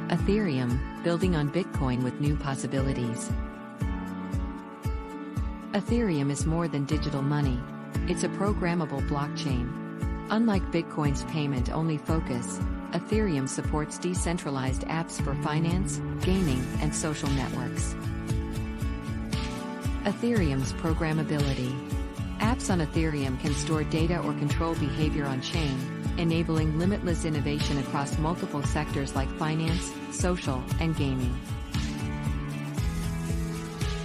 Ethereum, building on Bitcoin with new possibilities. Ethereum is more than digital money. It's a programmable blockchain. Unlike Bitcoin's payment-only focus, Ethereum supports decentralized apps for finance, gaming, and social networks. Ethereum's programmability. Apps on Ethereum can store data or control behavior on-chain, enabling limitless innovation across multiple sectors like finance, social, and gaming.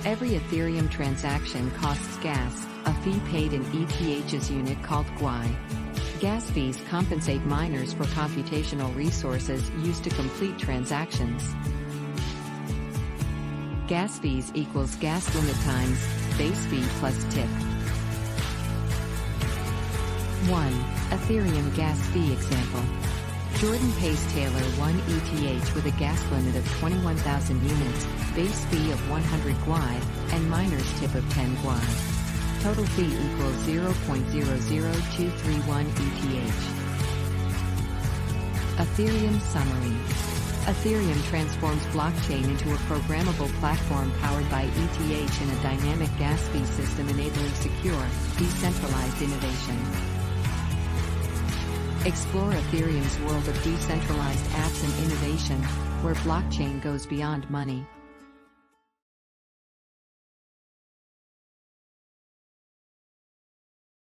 Every Ethereum transaction costs gas, a fee paid in ETH's unit called GUI. Gas fees compensate miners for computational resources used to complete transactions. Gas fees equals gas limit times base fee plus tip. 1. Ethereum gas fee example. Jordan pays Taylor 1 ETH with a gas limit of 21,000 units, base fee of 100 GUI, and miner's tip of 10 GUI. Total fee equals 0.00231 ETH. Ethereum summary. Ethereum transforms blockchain into a programmable platform powered by ETH in a dynamic gas fee system enabling secure, decentralized innovation. Explore Ethereum's world of decentralized apps and innovation, where blockchain goes beyond money.